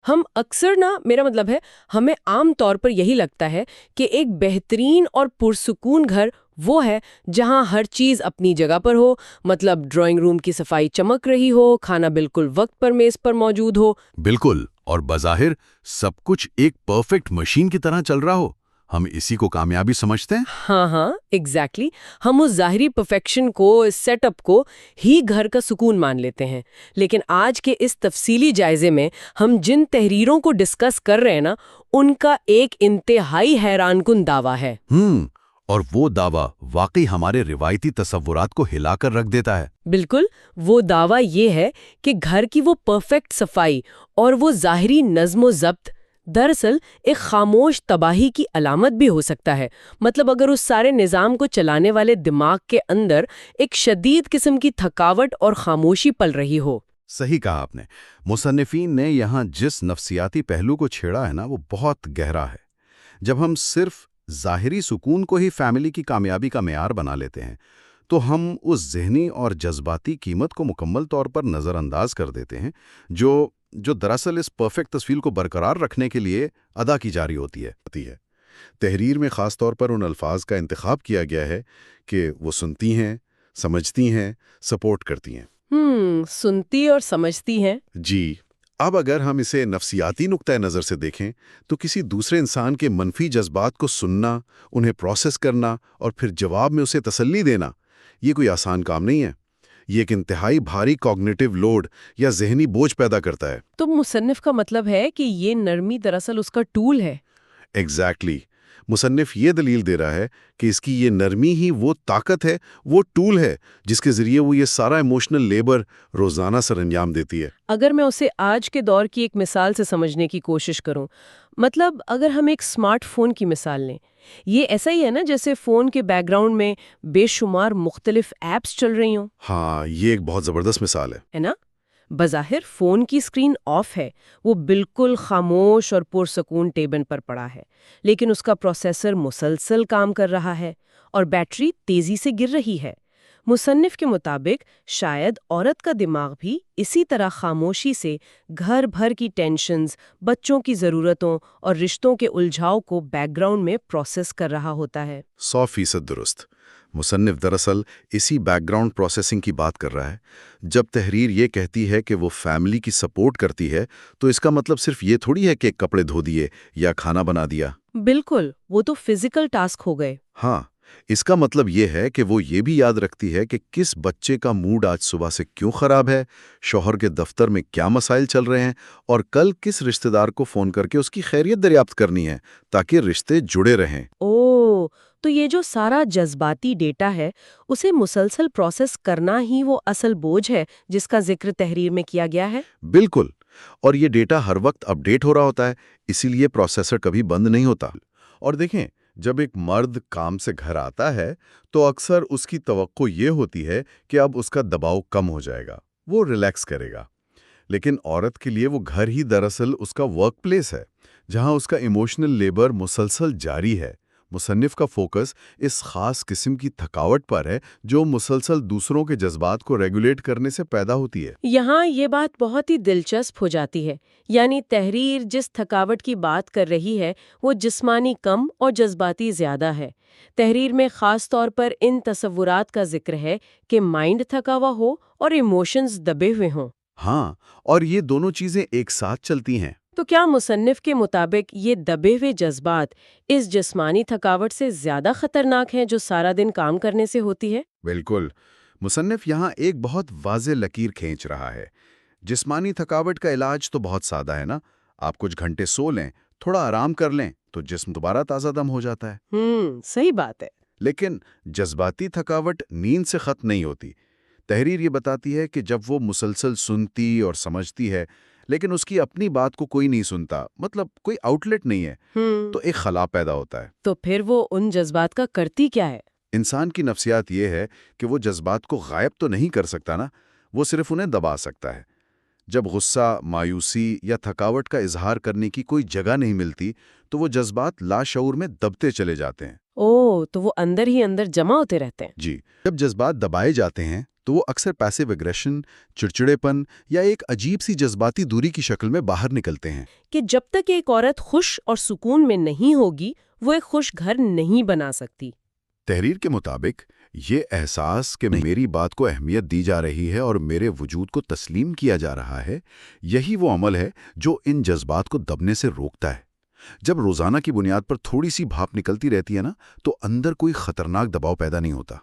ہم اکثر نا، میرا مطلب ہے ہمیں عام طور پر یہی لگتا ہے کہ ایک بہترین اور پرسکون گھر وہ ہے جہاں ہر چیز اپنی جگہ پر ہو، مطلب ڈرائنگ روم کی صفائی چمک رہی ہو، کھانا بالکل وقت پر میز پر موجود ہو۔ بالکل، اور بظاہر سب کچھ ایک پرفیکٹ مشین کی طرح چل رہا ہو۔ ہم اسی کو کامیابی سمجھتے ہیں۔ ہاں ہاں ایگزیکٹلی، ہم اس ظاہری پرفیکشن کو، اس سیٹ اپ کو ہی گھر کا سکون مان لیتے ہیں۔ لیکن آج کے اس تفصیلی جائزے میں ہم جن تحریروں کو ڈسکس کر رہے ہیں نا، ان کا ایک انتہائی حیران کن دعویٰ ہے۔ اور وہ دعویٰ واقعی ہمارے روایتی تصورات کو ہلا کر رکھ دیتا ہے۔ بالکل، وہ دعویٰ یہ ہے کہ گھر کی وہ پرفیکٹ صفائی اور وہ ظاہری نظم و ضبط دراصل ایک خاموش تباہی کی علامت بھی ہو سکتا ہے۔ مطلب اگر اس سارے نظام کو چلانے والے دماغ کے اندر ایک شدید قسم کی تھکاوٹ اور خاموشی پل رہی ہو۔ صحیح کہا آپ نے۔ مصنفین نے یہاں جس نفسیاتی پہلو کو چھیڑا ہے نا، وہ بہت گہرا ہے۔ جب ہم صرف ظاہری سکون کو ہی فیملی کی کامیابی کا معیار بنا لیتے ہیں تو ہم اس ذہنی اور جذباتی قیمت کو مکمل طور پر نظر انداز کر دیتے ہیں جو دراصل اس پرفیکٹ تصویر کو برقرار رکھنے کے لیے ادا کی جا رہی ہوتی ہے۔ تحریر میں خاص طور پر ان الفاظ کا انتخاب کیا گیا ہے کہ وہ سنتی ہیں، سمجھتی ہیں، سپورٹ کرتی ہیں۔ سنتی اور سمجھتی ہیں۔ جی، اب اگر ہم اسے نفسیاتی نقطۂ نظر سے دیکھیں تو کسی دوسرے انسان کے منفی جذبات کو سننا، انہیں پروسیس کرنا اور پھر جواب میں اسے تسلی دینا، یہ کوئی آسان کام نہیں ہے۔ یہ ایک انتہائی بھاری کوگنیٹو لوڈ یا ذہنی بوجھ پیدا کرتا ہے۔ تو مصنف کا مطلب ہے کہ یہ نرمی دراصل اس کا ٹول ہے۔ ایگزیکٹلی، مصنف یہ دلیل دے رہا ہے کہ اس کی یہ نرمی ہی وہ طاقت ہے، وہ ٹول ہے جس کے ذریعے وہ یہ سارا ایموشنل لیبر روزانہ سر انجام دیتی ہے۔ اگر میں اسے آج کے دور کی ایک مثال سے سمجھنے کی کوشش کروں، مطلب اگر ہم ایک سمارٹ فون کی مثال لیں، یہ ایسا ہی ہے نا جیسے فون کے بیک گراؤنڈ میں بے شمار مختلف ایپس چل رہی ہوں۔ ہاں، یہ ایک بہت زبردست مثال ہے نا؟ بظاہر فون کی اسکرین آف ہے، وہ بالکل خاموش اور پرسکون ٹیبل پر پڑا ہے، لیکن اس کا پروسیسر مسلسل کام کر رہا ہے اور بیٹری تیزی سے گر رہی ہے۔ مصنف کے مطابق شاید عورت کا دماغ بھی اسی طرح خاموشی سے گھر بھر کی ٹینشنز، بچوں کی ضرورتوں اور رشتوں کے الجھاؤ کو بیک گراؤنڈ میں پروسیس کر رہا ہوتا ہے۔ 100% درست۔ مصنف دراصل اسی بیک گراؤنڈ پروسیسنگ کی بات کر رہا ہے۔ جب تحریر یہ کہتی ہے کہ وہ فیملی کی سپورٹ کرتی ہے تو اس کا مطلب صرف یہ تھوڑی ہے کہ کپڑے دھو دیے یا کھانا بنا دیا۔ بالکل، وہ تو فزیکل ٹاسک ہو گئے۔ ہاں، اس کا مطلب یہ ہے کہ وہ یہ بھی یاد رکھتی ہے کہ کس بچے کا موڈ آج صبح سے کیوں خراب ہے، شوہر کے دفتر میں کیا مسائل چل رہے ہیں، اور کل کس رشتہ دار کو فون کر کے اس کی خیریت دریافت کرنی ہے تاکہ رشتے جڑے رہیں۔ تو یہ جو سارا جذباتی ڈیٹا ہے، اسے مسلسل پروسیس کرنا ہی وہ اصل بوجھ ہے جس کا ذکر تحریر میں کیا گیا ہے؟ بالکل، اور یہ ڈیٹا ہر وقت اپ ڈیٹ ہو رہا ہوتا ہے، اسی لیے پروسیسر کبھی بند نہیں ہوتا۔ اور دیکھیں، جب ایک مرد کام سے گھر آتا ہے تو اکثر اس کی توقع یہ ہوتی ہے کہ اب اس کا دباؤ کم ہو جائے گا، وہ ریلیکس کرے گا۔ لیکن عورت کے لیے وہ گھر ہی دراصل اس کا ورک پلیس ہے، جہاں اس کا ایموشنل لیبر مسلسل جاری ہے۔ مصنف کا فوکس اس خاص قسم کی تھکاوٹ پر ہے جو مسلسل دوسروں کے جذبات کو ریگولیٹ کرنے سے پیدا ہوتی ہے۔ یہاں یہ بات بہت ہی دلچسپ ہو جاتی ہے، یعنی تحریر جس تھکاوٹ کی بات کر رہی ہے وہ جسمانی کم اور جذباتی زیادہ ہے۔ تحریر میں خاص طور پر ان تصورات کا ذکر ہے کہ مائنڈ تھکا ہوا ہو اور ایموشنز دبے ہوئے ہوں۔ ہاں، اور یہ دونوں چیزیں ایک ساتھ چلتی ہیں۔ تو کیا مصنف کے مطابق یہ دبے ہوئے جذبات اس جسمانی تھکاوٹ سے زیادہ خطرناک ہیں جو سارا دن کام کرنے سے ہوتی ہے؟ بالکل، مصنف یہاں ایک بہت واضح لکیر کھینچ رہا ہے۔ جسمانی تھکاوٹ کا علاج تو بہت سادہ ہے نا، آپ کچھ گھنٹے سو لیں، تھوڑا آرام کر لیں تو جسم دوبارہ تازہ دم ہو جاتا ہے۔ صحیح بات ہے۔ لیکن جذباتی تھکاوٹ نیند سے ختم نہیں ہوتی۔ تحریر یہ بتاتی ہے کہ جب وہ مسلسل سنتی اور سمجھتی ہے لیکن اس کی اپنی بات کو کوئی نہیں سنتا، مطلب کوئی آؤٹ لیٹ نہیں ہے، تو ایک خلا پیدا ہوتا ہے۔ تو پھر وہ ان جذبات کا کرتی کیا ہے؟ انسان کی نفسیات یہ ہے کہ وہ جذبات کو غائب تو نہیں کر سکتا نا، وہ صرف انہیں دبا سکتا ہے۔ جب غصہ، مایوسی یا تھکاوٹ کا اظہار کرنے کی کوئی جگہ نہیں ملتی تو وہ جذبات لاشعور میں دبتے چلے جاتے ہیں۔ تو وہ اندر ہی اندر جمع ہوتے رہتے ہیں۔ جی، جب جذبات دبائے جاتے ہیں تو وہ اکثر پیسیو ایگریشن، چڑچڑے پن یا ایک عجیب سی جذباتی دوری کی شکل میں باہر نکلتے ہیں۔ کہ جب تک ایک عورت خوش اور سکون میں نہیں ہوگی وہ ایک خوش گھر نہیں بنا سکتی۔ تحریر کے مطابق یہ احساس کہ میری بات کو اہمیت دی جا رہی ہے اور میرے وجود کو تسلیم کیا جا رہا ہے، یہی وہ عمل ہے جو ان جذبات کو دبنے سے روکتا ہے۔ جب روزانہ کی بنیاد پر تھوڑی سی بھاپ نکلتی رہتی ہے نا، تو اندر کوئی خطرناک دباؤ پیدا نہیں ہوتا۔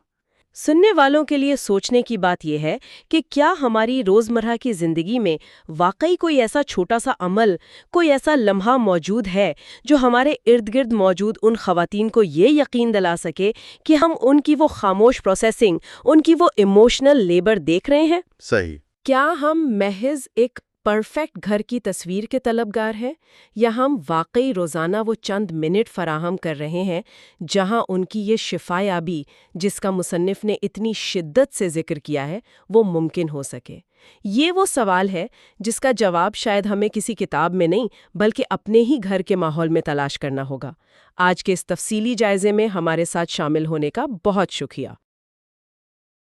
سننے والوں کے لیے سوچنے کی بات یہ ہے کہ کیا ہماری روزمرہ کی زندگی میں واقعی کوئی ایسا چھوٹا سا عمل، کوئی ایسا لمحہ موجود ہے جو ہمارے ارد گرد موجود ان خواتین کو یہ یقین دلا سکے کہ ہم ان کی وہ خاموش پروسیسنگ، ان کی وہ ایموشنل لیبر دیکھ رہے ہیں؟ صحیح۔ کیا ہم محض ایک پرفیکٹ گھر کی تصویر کے طلبگار ہیں، یا ہم واقعی روزانہ وہ چند منٹ فراہم کر رہے ہیں جہاں ان کی یہ شفا یابی، جس کا مصنف نے اتنی شدت سے ذکر کیا ہے، وہ ممکن ہو سکے؟ یہ وہ سوال ہے جس کا جواب شاید ہمیں کسی کتاب میں نہیں بلکہ اپنے ہی گھر کے ماحول میں تلاش کرنا ہوگا۔ آج کے اس تفصیلی جائزے میں ہمارے ساتھ شامل ہونے کا بہت شکریہ۔